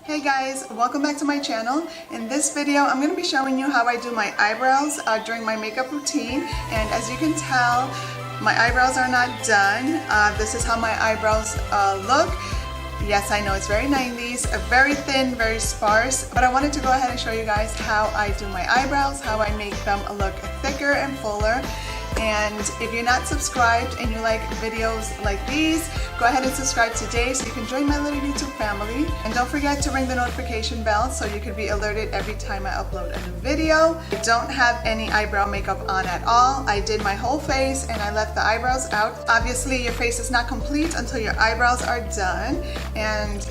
Hey guys, welcome back to my channel. In this video, I'm going to be showing you how I do my eyebrows during my makeup routine. And as you can tell, my eyebrows are not done. This is how my eyebrows look. Yes, I know it's very 90s, very thin, very sparse, but I wanted to go ahead and show you guys how I do my eyebrows, how I make them look thicker and fuller. And if you're not subscribed and you like videos like these, go ahead and subscribe today so you can join my little YouTube family. And don't forget to ring the notification bell so you can be alerted every time I upload a new video. I don't have any eyebrow makeup on at all. I did my whole face and I left the eyebrows out. Obviously, your face is not complete until your eyebrows are done, and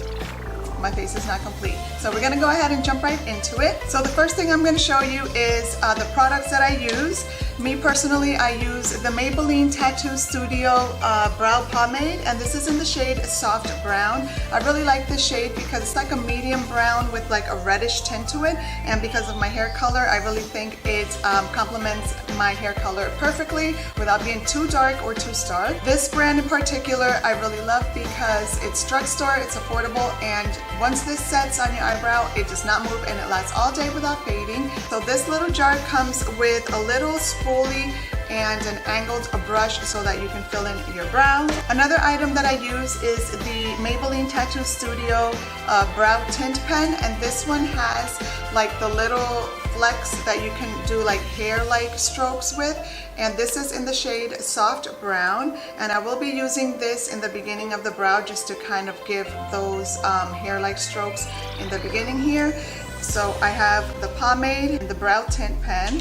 my face is not complete. So we're gonna go ahead and jump right into it. So the first thing I'm gonna show you is the products that I use. Me personally, I use the Maybelline Tattoo Studio Brow Pomade, and this is in the shade Soft Brown. I really like this shade because it's like a medium brown with like a reddish tint to it, and because of my hair color, I really think it complements my hair color perfectly without being too dark or too stark. This brand in particular, I really love because it's drugstore, it's affordable, and once this sets on your eyebrow, it does not move and it lasts all day without fading. So this little jar comes with a little spoolie and an angled brush so that you can fill in your brow. Another item that I use is the Maybelline Tattoo Studio Brow Tint Pen, and this one has like the little flecks that you can do like hair-like strokes with, and this is in the shade Soft Brown, and I will be using this in the beginning of the brow just to kind of give those hair-like strokes in the beginning here. So I have the pomade and the brow tint pen.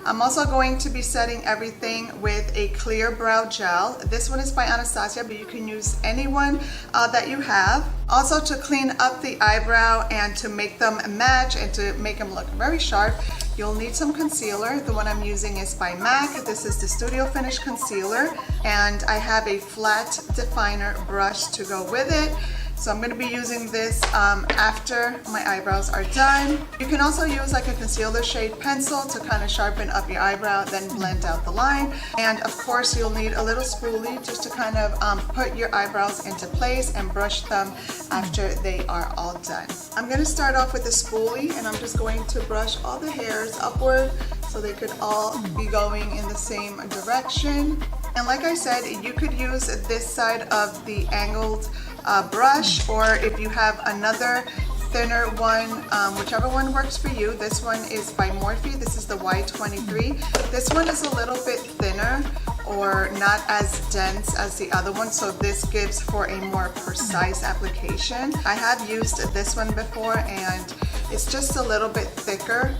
I'm also going to be setting everything with a clear brow gel. This one is by Anastasia, but you can use any one that you have. Also, to clean up the eyebrow and to make them match and to make them look very sharp, you'll need some concealer. The one I'm using is by MAC. This is the Studio Finish Concealer, and I have a flat definer brush to go with it. So I'm going to be using this after my eyebrows are done. You can also use like a concealer shade pencil to kind of sharpen up your eyebrow, then blend out the line. And of course, you'll need a little spoolie just to kind of put your eyebrows into place and brush them after they are all done. I'm going to start off with a spoolie, and I'm just going to brush all the hairs upward so they could all be going in the same direction. And like I said, you could use this side of the angled brush, or if you have another thinner one, whichever one works for you. This one is by Morphe. This is the Y23. This one is a little bit thinner or not as dense as the other one, so this gives for a more precise application. I have used this one before, and it's just a little bit thicker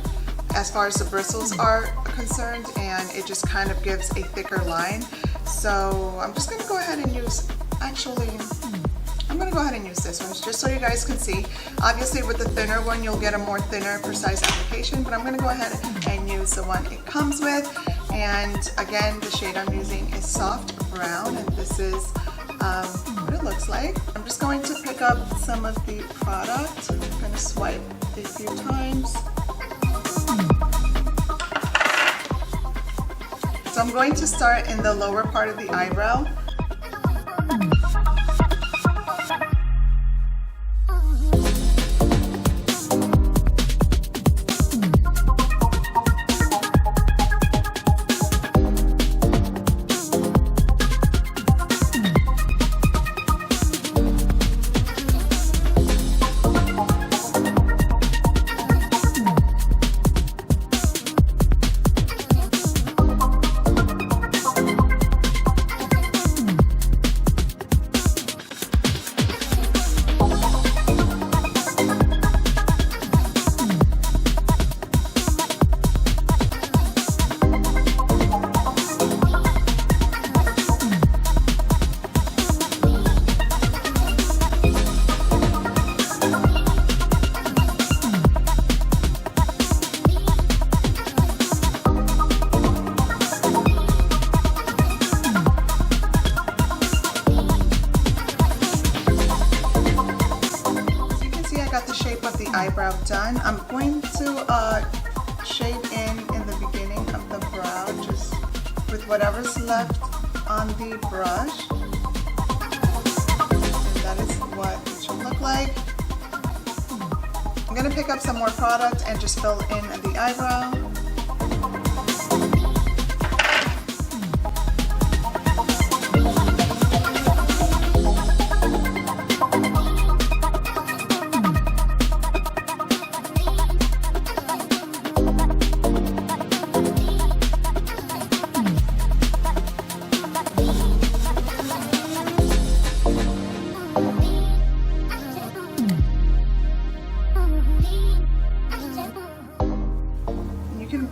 as far as the bristles are concerned, and it just kind of gives a thicker line. So I'm just going to go ahead and use, I'm going to go ahead and use this one just so you guys can see. Obviously with the thinner one you'll get a more thinner, precise application, but I'm going to go ahead and use the one it comes with. And again, the shade I'm using is Soft Brown, and this is what it looks like. I'm just going to pick up some of the product. I'm going to swipe a few times. So I'm going to start in the lower part of the eyebrow. The eyebrow done. I'm going to shade in the beginning of the brow just with whatever's left on the brush, and that is what it should look like. going to pick up some more product and just fill in the eyebrow.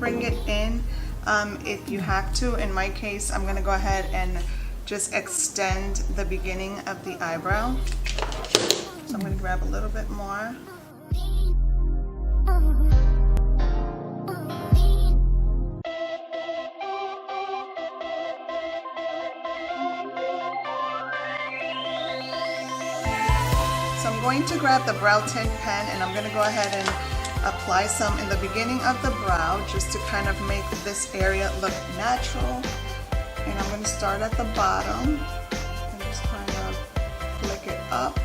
Bring it in if you have to. In my case, I'm going to go ahead and just extend the beginning of the eyebrow. So I'm going to grab a little bit more. So I'm going to grab the brow tint pen and I'm going to go ahead and apply some in the beginning of the brow just to kind of make this area look natural. And I'm going to start at the bottom and just kind of flick it up.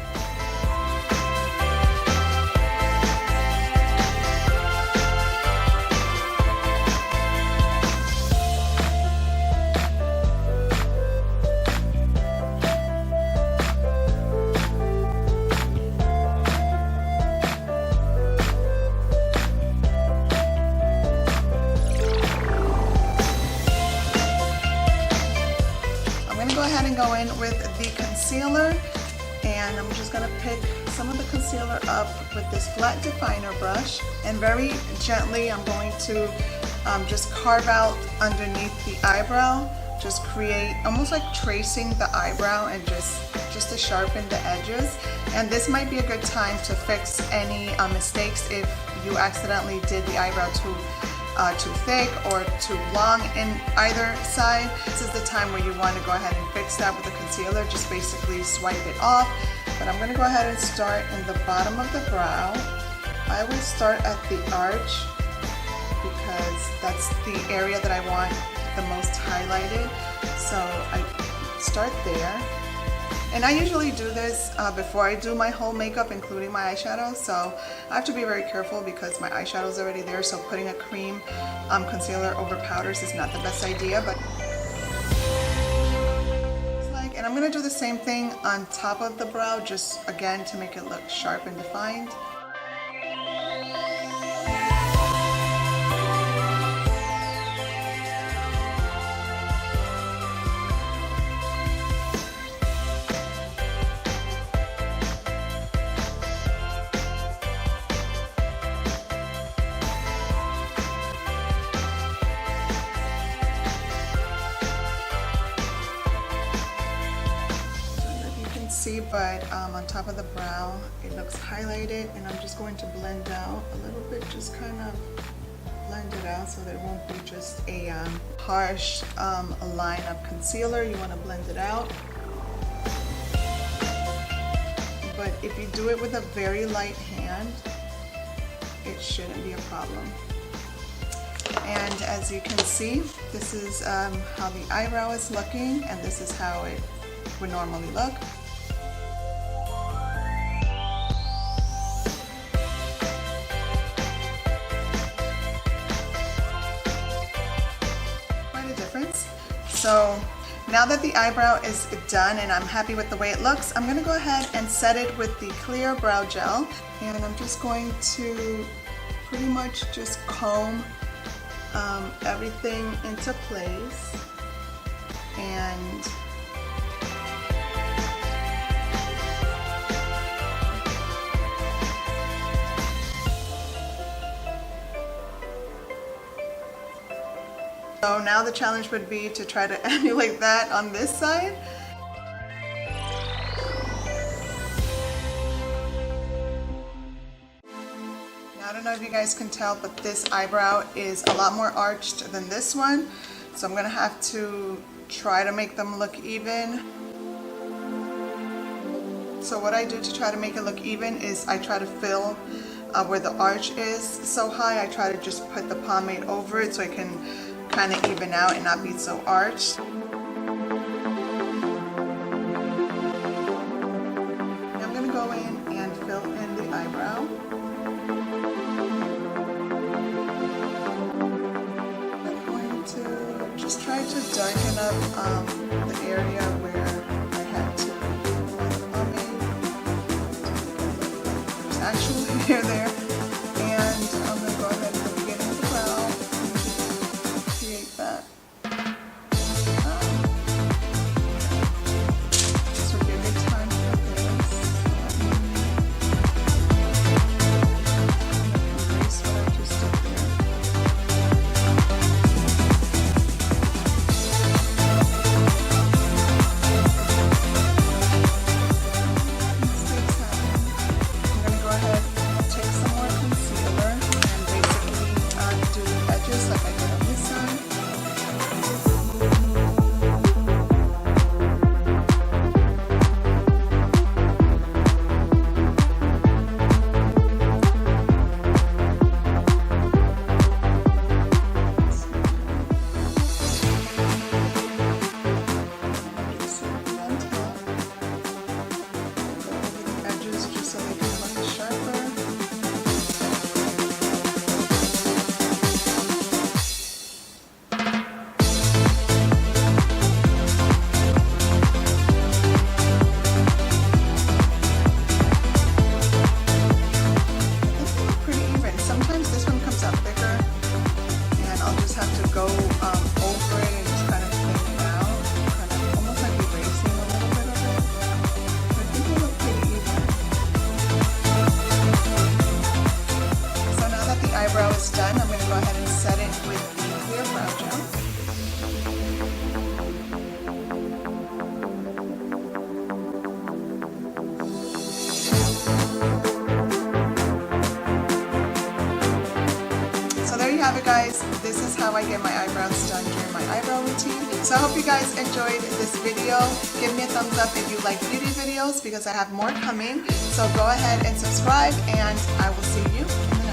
Go in with the concealer, and I'm just going to pick some of the concealer up with this flat definer brush, and very gently I'm going to just carve out underneath the eyebrow, just create almost like tracing the eyebrow and just to sharpen the edges. And this might be a good time to fix any mistakes if you accidentally did the eyebrow too thick or too long in either side. This is the time where you want to go ahead and fix that with the concealer. Just basically swipe it off. But I'm going to go ahead and start in the bottom of the brow. I will start at the arch because that's the area that I want the most highlighted. So I start there. And I usually do this before I do my whole makeup, including my eyeshadow. So I have to be very careful because my eyeshadow is already there. So putting a cream concealer over powders is not the best idea. But and I'm going to do the same thing on top of the brow, just again to make it look sharp and defined. But on top of the brow it looks highlighted, and I'm just going to blend out a little bit, just kind of blend it out so that it won't be just a harsh line of concealer. You want to blend it out, but if you do it with a very light hand it shouldn't be a problem. And as you can see, this is how the eyebrow is looking, and this is how it would normally look. So now that the eyebrow is done and I'm happy with the way it looks, I'm going to go ahead and set it with the clear brow gel. And I'm just going to pretty much just comb everything into place. And so now the challenge would be to try to emulate that on this side. Now I don't know if you guys can tell, but this eyebrow is a lot more arched than this one. So I'm gonna have to try to make them look even. So what I do to try to make it look even is I try to fill where the arch is so high. I try to just put the pomade over it so it can kind of even out and not be so arched. I'm going to go in and fill in the eyebrow. try to darken up the area where I had to apply pomade. There's actual hair there, and I'm going to go ahead and begin with the brow and create that. So give me time for this. Erase what I just did there. Eyebrow is done. I'm going to go ahead and set it with the clear brow gel. So there you have it, guys. This is how I get my eyebrows done during my eyebrow routine. So I hope you guys enjoyed this video. Give me a thumbs up if you like beauty videos because I have more coming. So go ahead and subscribe, and I will see you in the